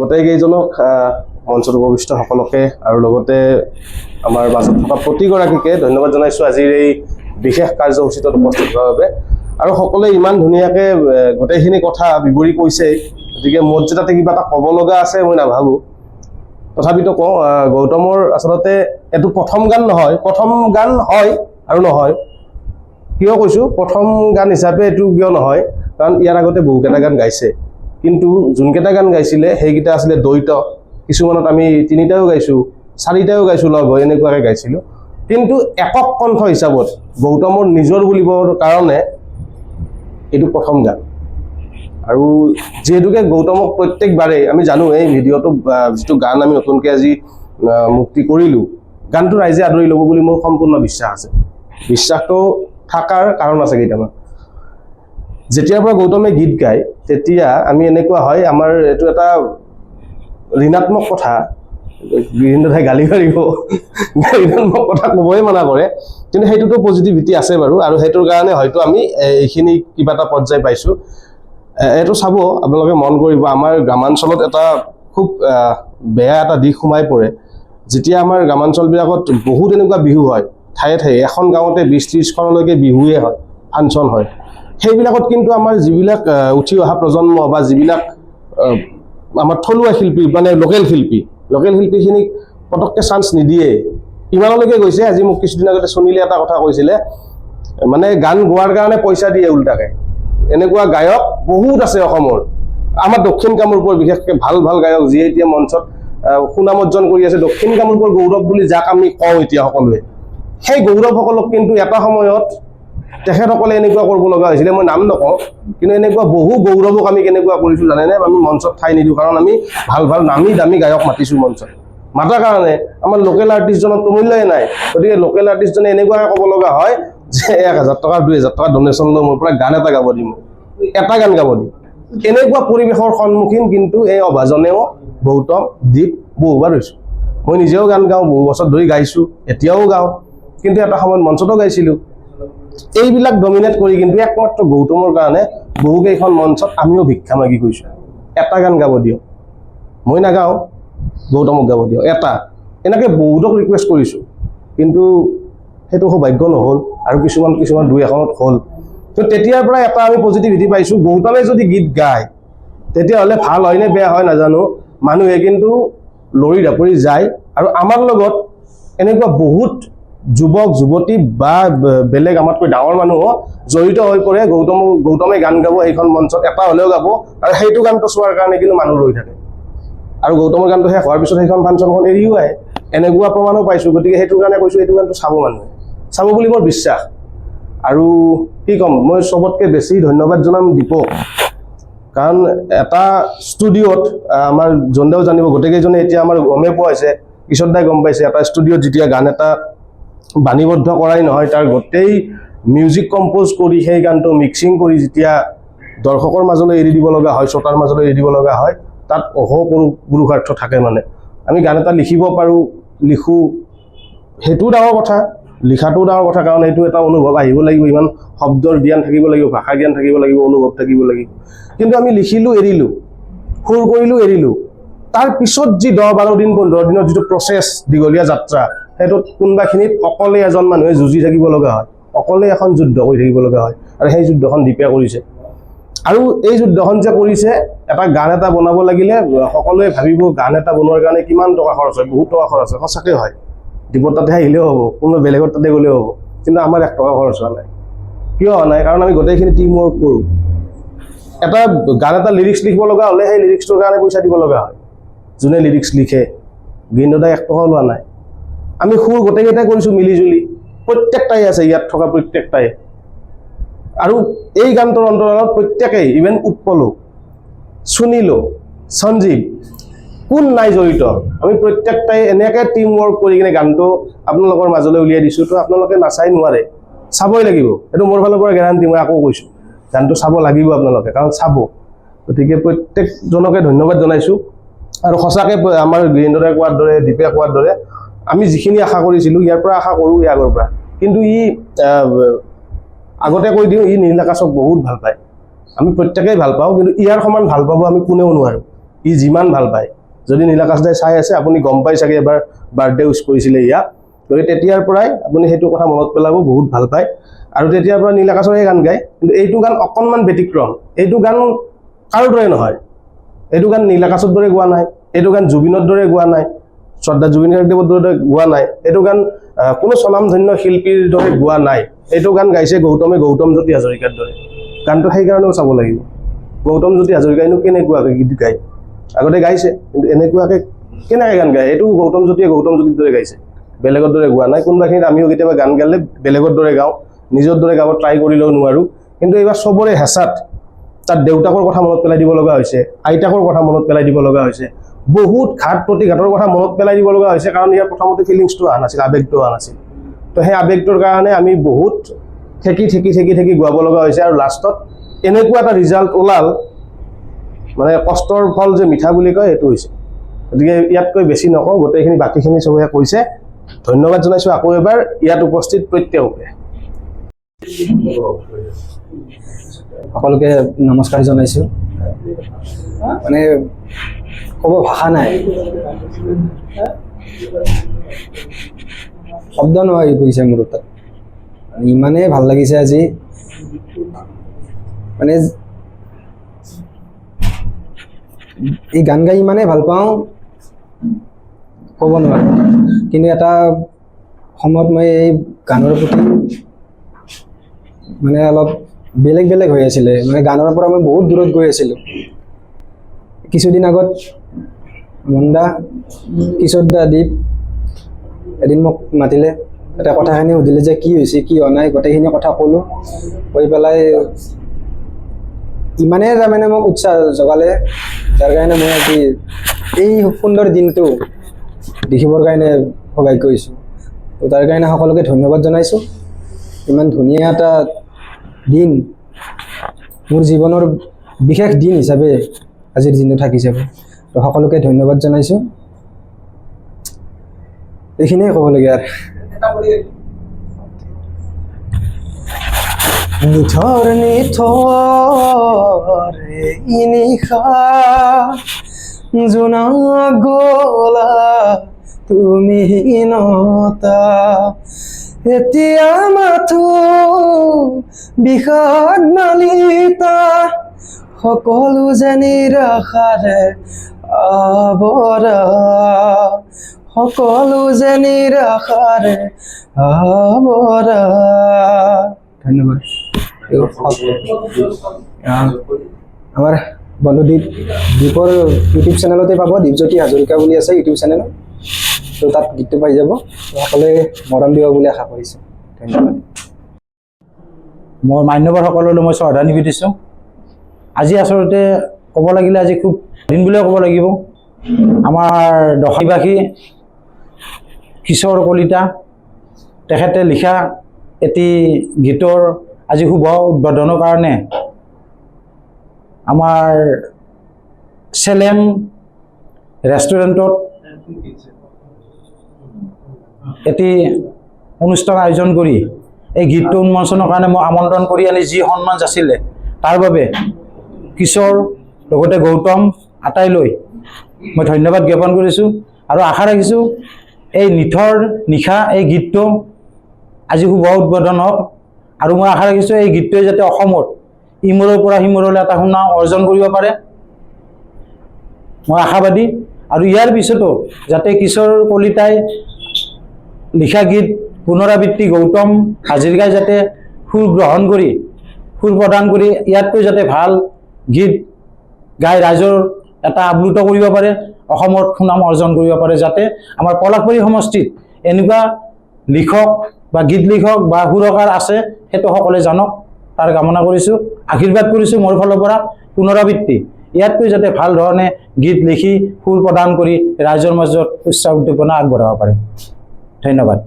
গোটেইকেইজনক মঞ্চত উপবিষ্ট সকলকে আৰু লগতে আমাৰ মাজত থকা প্ৰতিগৰাকীকে ধন্যবাদ জনাইছো আজিৰ এই বিশেষ কাৰ্যসূচীত উপস্থিত হোৱাৰ বাবে আৰু সকলোৱে ইমান ধুনীয়াকৈ গোটেইখিনি কথা বিৱৰি কৈছে গতিকে মোৰ যে তাতে কিবা এটা ক'ব লগা আছে মই নাভাবোঁ তথাপিতো কওঁ গৌতমৰ আচলতে এইটো প্ৰথম গান নহয় প্ৰথম গান হয় আৰু নহয় কিয় কৈছোঁ প্ৰথম গান হিচাপে এইটো কিয় নহয় কাৰণ ইয়াৰ আগতে বহুকেইটা গান গাইছে কিন্তু যোনকেইটা গান গাইছিলে সেইকেইটা আছিলে দ্বৈত কিছুমানত আমি তিনিটাও গাইছোঁ চাৰিটাও গাইছোঁ লগ হৈ এনেকুৱাকৈ গাইছিলোঁ কিন্তু একক কণ্ঠ হিচাপত গৌতমৰ নিজৰ বুলিবৰ কাৰণে এইটো প্ৰথম গান আৰু যিহেতুকে গৌতমক প্ৰত্যেকবাৰে আমি জানো এই ভিডিঅ'টো যিটো গান আমি নতুনকৈ আজি মুক্তি কৰিলোঁ গানটো ৰাইজে আদৰি ল'ব বুলি মোৰ সম্পূৰ্ণ বিশ্বাস আছে বিশ্বাসটো থকাৰ কাৰণ আছে কেইটামান যেতিয়াৰ পৰা গৌতমে গীত গায় তেতিয়া আমি এনেকুৱা হয় আমাৰ এইটো এটা ঋণাত্মক কথা বিভিন্ন ঠাই গালি পাৰিব ঋণাত্মক কথা ক'বই মানা কৰে কিন্তু সেইটোতো পজিটিভিটি আছে বাৰু আৰু সেইটোৰ কাৰণে হয়তো আমি এইখিনি কিবা এটা পৰ্যায় পাইছোঁ এইটো চাব আপোনালোকে মন কৰিব আমাৰ গ্ৰামাঞ্চলত এটা খুব বেয়া এটা দিশ সোমাই পৰে যেতিয়া আমাৰ গ্ৰামাঞ্চলবিলাকত বহুত এনেকুৱা বিহু হয় ঠায়ে ঠায়ে এখন গাঁৱতে 20-30খনলৈকে বিহুৱে হয় ফাংচন হয় সেইবিলাকত কিন্তু আমাৰ যিবিলাক উঠি অহা প্ৰজন্ম বা যিবিলাক আমাৰ থলুৱা শিল্পী মানে লোকেল শিল্পীখিনিক পটককৈ চান্স নিদিয়ে ইমানলৈকে গৈছে আজি মোক কিছুদিন আগতে সুনীলে এটা কথা কৈছিলে মানে গান গোৱাৰ কাৰণে পইচা দিয়ে উল্টাকৈ এনেকুৱা গায়ক বহুত আছে অসমৰ আমাৰ দক্ষিণ কামৰূপৰ বিশেষকৈ ভাল ভাল গায়ক যিয়ে এতিয়া মঞ্চত সুনাম অৰ্জন কৰি আছে দক্ষিণ কামৰূপৰ গৌৰৱ বুলি যাক আমি কওঁ এতিয়া সকলোৱে সেই গৌৰৱসকলক কিন্তু এটা সময়ত তেখেতসকলে এনেকুৱা কৰিব লগা হৈছিলে মই নাম নকওঁ কিন্তু এনেকুৱা বহু গৌৰৱক আমি কেনেকুৱা কৰিছোঁ জানেনে আমি মঞ্চত ঠাই নিদিওঁ কাৰণ আমি ভাল ভাল নামী দামী গায়ক মাতিছোঁ মঞ্চত মাতাৰ কাৰণে আমাৰ লোকেল আৰ্টিষ্টজনৰ মূল্যই নাই গতিকে লোকেল আৰ্টিষ্টজনে এনেকুৱাকৈ ক'ব লগা হয় যে 1000 টকা 2000 টকা ডনেশ্যন লৈ মোৰ পৰা গান এটা গাব দিম এটা গান গাব দিম এনেকুৱা পৰিৱেশৰ সন্মুখীন কিন্তু এই অভাজনেও গৌতম দীপ বহুবাৰ হৈছোঁ মই নিজেও গান গাওঁ বহু বছৰ ধৰি গাইছোঁ এতিয়াও গাওঁ কিন্তু এটা সময়ত মঞ্চতো গাইছিলোঁ এইবিলাক ডমিনেট কৰি কিন্তু একমাত্ৰ গৌতমৰ কাৰণে বহুকেইখন মঞ্চত আমিও ভিক্ষা মাগি গৈছোঁ এটা গান গাব দিয়ক মই নাগাওঁ গৌতমক গাব দিয়ক এটা এনেকৈ বহুতক ৰিকুৱেষ্ট কৰিছোঁ কিন্তু সেইটো সৌভাগ্য নহ'ল আৰু কিছুমান দুই এখনত হ'ল তো তেতিয়াৰ পৰা এটা আমি পজিটিভিটি পাইছোঁ গৌতমে যদি গীত গায় তেতিয়াহ'লে ভাল হয় নে বেয়া হয় নাজানো মানুহে কিন্তু লৰি ঢাপৰি যায় আৰু আমাৰ লগত এনেকুৱা বহুত যুৱক যুৱতী বা বেলেগ আমাতকৈ ডাঙৰ মানুহো জড়িত হৈ পৰে গৌতমে গান গাব এইখন মঞ্চত এটা হ'লেও গাব আৰু সেইটো গানটো চোৱাৰ কাৰণে কিন্তু মানুহ ৰৈ থাকে আৰু গৌতমৰ গানটো শেষ হোৱাৰ পিছত সেইখন ফাংচনখন এৰিও আহে এনেকুৱা প্ৰমাণো পাইছোঁ গতিকে সেইটো কাৰণে কৈছোঁ এইটো গানটো চাব মানুহে চাব বুলি মোৰ বিশ্বাস আৰু কি ক'ম মই চবতকৈ বেছি ধন্যবাদ জনাম দীপক কাৰণ এটা ষ্টুডিঅ'ত আমাৰ জনদেও জানিব গোটেইকেইজনে এতিয়া আমাৰ গমে পোৱা হৈছে কিশোৰ দাই গম পাইছে এটা ষ্টুডিঅ'ত যেতিয়া গান এটা বাণীবদ্ধ কৰাই নহয় তাৰ গোটেই মিউজিক কম্প'জ কৰি সেই গানটো মিক্সিং কৰি যেতিয়া দৰ্শকৰ মাজলৈ এৰি দিব লগা হয় শ্ৰোতাৰ মাজলৈ এৰি দিব লগা হয় তাত পুৰুষাৰ্থ থাকে মানে আমি গান এটা লিখিব পাৰোঁ লিখোঁ সেইটোও ডাঙৰ কথা লিখাটোও ডাঙৰ কথা কাৰণ এইটো এটা অনুভৱ আহিব লাগিব ইমান শব্দৰ জ্ঞান থাকিব লাগিব ভাষা জ্ঞান থাকিব লাগিব অনুভৱ থাকিব লাগিব কিন্তু আমি লিখিলোঁ এৰিলোঁ সুৰ কৰিলোঁ এৰিলোঁ তাৰ পিছত যি 10-12 দিন 15 দিনৰ যিটো প্ৰচেছ দীঘলীয়া যাত্ৰা সেইটোত কোনোবাখিনিত অকলে এজন মানুহে যুঁজি থাকিব লগা হয় অকলে এখন যুদ্ধ কৰি থাকিব লগা হয় আৰু সেই যুদ্ধখন দীপে কৰিছে আৰু এই যুদ্ধখন যে কৰিছে এটা গান এটা বনাব লাগিলে সকলোৱে ভাবিব গান এটা বনোৱাৰ কাৰণে কিমান টকা খৰচ হয় বহুত টকা খৰচ হয় সঁচাকৈ হয় দীপৰ তাতে আহিলেও হ'ব কোনো বেলেগৰ তাতে গ'লেও হ'ব কিন্তু আমাৰ 1 টকা খৰচ হোৱা নাই কিয় হোৱা নাই কাৰণ আমি গোটেইখিনি টিম ৱৰ্ক কৰোঁ এটা গান এটা লিৰিক্স লিখিব লগা হ'লে সেই লিৰিক্সটোৰ কাৰণে পইচা দিব লগা হয় যোনে লিৰিক্স লিখে গিন্দদাই 1 টকাও লোৱা নাই আমি সুৰ গোটেইকেইটাই কৰিছোঁ মিলিজুলি প্ৰত্যেকটাই আছে ইয়াত থকা প্ৰত্যেকটাই আৰু এই গানটোৰ অন্তৰালত প্ৰত্যেকেই ইভেন উৎপলো সুনীলো সঞ্জীৱ কোন নাই জড়িত আমি প্ৰত্যেকটাই এনেকৈ টিম ৱৰ্ক কৰি কিনে গানটো আপোনালোকৰ মাজলৈ উলিয়াই দিছোঁ তো আপোনালোকে নাচাই নোৱাৰে চাবই লাগিব এইটো মোৰ ফালৰ পৰা গেৰাণ্টি মই আকৌ কৈছোঁ গানটো চাব লাগিব আপোনালোকে কাৰণ চাব গতিকে প্ৰত্যেকজনকে ধন্যবাদ জনাইছোঁ আৰু সঁচাকৈ আমাৰ গিৰিন্দৰে কোৱাৰ দৰে দীপে কোৱাৰ দৰে আমি যিখিনি আশা কৰিছিলোঁ ইয়াৰ পৰা আশা কৰোঁ এই আগৰ পৰা কিন্তু আগতে কৈ দিওঁ নীল আকাশক বহুত ভাল পায় আমি প্ৰত্যেকেই ভাল পাওঁ কিন্তু ইয়াৰ সমান ভাল পাব আমি কোনেও নোৱাৰোঁ ই যিমান ভাল পায়, যদি নীলাকাশ দাই চাই আছে আপুনি গম পাই চাগে এবাৰ বাৰ্থডে উইচ কৰিছিলে ইয়াক, গতিকে তেতিয়াৰ পৰাই আপুনি সেইটো কথা মনত পেলাব, বহুত ভাল পায়। আৰু তেতিয়াৰ পৰা নীলাকাশৰে গান গায়, কিন্তু এইটো গান অকণমান ব্যতিক্ৰম। এইটো গান কাৰো দৰে নহয়, এইটো গান নীলাকাশৰ দৰে গোৱা নাই, এইটো গান জুবিনৰ দৰে গোৱা নাই, শ্ৰদ্ধা জুবিন গাৰ্গদেৱৰ দৰে গোৱা নাই, এইটো গান কোনো স্বনামধন্য শিল্পীৰ দৰে গোৱা নাই। এইটো গান গাইছে গৌতম জ্যোতি হাজৰিকাৰ দৰে। গানটো সেইকাৰণেও চাব লাগিব, গৌতম জ্যোতি হাজৰিকাইনো কেনেকুৱাকৈ গীত গায়, আগতে গাইছে কিন্তু এনেকুৱাকৈ কেনেকৈ গান গায়, এইটো গৌতম জ্যোতিৰ দৰে গাইছে, বেলেগৰ দৰে গোৱা নাই। কোনোবাখিনিত আমিও কেতিয়াবা গান গালে বেলেগৰ দৰে গাওঁ, নিজৰ দৰে গাব ট্ৰাই কৰিলেও নোৱাৰোঁ। কিন্তু এইবাৰ চবৰে হেঁচাত তাত দেউতাকৰ কথা মনত পেলাই দিব লগা হৈছে, আইতাকৰ কথা মনত পেলাই দিব লগা হৈছে, বহুত ঘাট প্ৰতিঘাটৰ কথা মনত পেলাই দিব লগা হৈছে, কাৰণ ইয়াৰ প্ৰথমতে ফিলিংছটো অহা নাছিল, আৱেগটো অহা নাছিল। তো সেই আৱেগটোৰ কাৰণে আমি বহুত ঠেকি গোৱাব লগা হৈছে, আৰু লাষ্টত এনেকুৱা এটা ৰিজাল্ট ওলাল, মানে কষ্টৰ ফল যে মিঠা বুলি কয় সেইটো হৈছে। গতিকে ইয়াতকৈ বেছি নকওঁ, গোটেইখিনি বাকীখিনি চবে কৈছে। ধন্যবাদ জনাইছোঁ আকৌ এবাৰ ইয়াত উপস্থিত প্ৰত্যেককে। সকলোকে নমস্কাৰ জনাইছোঁ। মানে ক'ব ভাষা নাই, শব্দ নোহোৱা হৈ পৰিছে মোৰ তাত। ইমানেই ভাল লাগিছে আজি, মানে এই গান গাই ইমানেই ভাল পাওঁ ক'ব নোৱাৰোঁ। কিন্তু এটা সময়ত মই এই গানৰ প্ৰতি মানে অলপ বেলেগ হৈ আছিলে, মানে গানৰ পৰা মই বহুত দূৰত গৈ আছিলোঁ। কিছুদিন আগত মন্দা, কিশোৰ দা, দীপ এদিন মোক মাতিলে, এটা কথাখিনি সুধিলে যে কি হৈছে কি হোৱা নাই, গোটেইখিনি কথা ক'লোঁ। কৈ পেলাই ইমানেই তাৰমানে মোক উৎসাহ জগালে, যাৰ কাৰণে মই আজি এই সুন্দৰ দিনটো দেখিবৰ কাৰণে সৌভাগ্য হৈছোঁ। তো তাৰ কাৰণে সকলোকে ধন্যবাদ জনাইছোঁ। ইমান ধুনীয়া এটা দিন, মোৰ জীৱনৰ বিশেষ দিন হিচাপে আজিৰ দিনটো থাকি যাব। তো সকলোকে ধন্যবাদ জনাইছোঁ। এইখিনিয়ে ক'বলগীয়া আৰু। নিথৰ নিশা জোনা গলা তুমি নতা, এতিয়া মাথো বিষাদ নালিতা, সকলো যে নিৰাশাৰে আৱৰা, সকলো যে নিৰাশাৰে আৱৰা। ধন্যবাদ। আমাৰ বন্ধু দীপৰ ইউটিউব চেনেলতে পাব, দীপজ্যোতি হাজৰিকা বুলি আছে ইউটিউব চেনেল, তো তাত গীতটো পাই যাব। সকলোৱে মৰম দিব বুলি আশা কৰিছোঁ। ধন্যবাদ। মোৰ মান্যবৰসকললৈ মই শ্ৰদ্ধা নিবেদিছোঁ। আজি আচলতে ক'ব লাগিলে আজি খুব দিন বুলিয়ে ক'ব লাগিব। আমাৰ দশাবাসী কিশোৰ কলিতা তেখেতে লিখা এটি গীতৰ আজি শুভ উদ্বোধনৰ কাৰণে আমাৰ চেলেম ৰেষ্টুৰেণ্টত এটি অনুষ্ঠান আয়োজন কৰি এই গীতটো উন্মোচনৰ কাৰণে মই আমন্ত্ৰণ কৰি আনি যি সন্মান যাচিলে, তাৰ বাবে কিশোৰ লগতে গৌতম আটাইলৈ মই ধন্যবাদ জ্ঞাপন কৰিছোঁ। আৰু আশা ৰাখিছোঁ এই নিথৰ নিশা এই গীতটো আজি শুভ উদ্বোধন হওক, আৰু মই আশা ৰাখিছোঁ এই গীতটোৱে যাতে অসমত ইমূৰৰ পৰা সিমূৰলৈ এটা সুনাম অৰ্জন কৰিব পাৰে, মই আশাবাদী। আৰু ইয়াৰ পিছতো যাতে কিশোৰ কলিতাই লিখা গীত পুনৰাবৃত্তি গৌতম হাজৰিকাই যাতে সুৰ গ্ৰহণ কৰি সুৰ প্ৰদান কৰি ইয়াতকৈ যাতে ভাল গীত গাই ৰাইজৰ এটা আপ্লুত কৰিব পাৰে, অসমত সুনাম অৰ্জন কৰিব পাৰে, যাতে আমাৰ পলাশবাৰী সমষ্টিত এনেকুৱা লিখক বা গীত লিখক বা সুৰকাৰ আছে সেইটো সকলোৱে জানক, তাৰ কামনা কৰিছোঁ, আশীৰ্বাদ কৰিছোঁ মোৰ ফালৰ পৰা। পুনৰাবৃত্তি ইয়াতকৈ যাতে ভাল ধৰণে গীত লিখি সুৰ প্ৰদান কৰি ৰাইজৰ মাজত উৎসাহ উদ্দীপনা আগবঢ়াব পাৰে। ধন্যবাদ।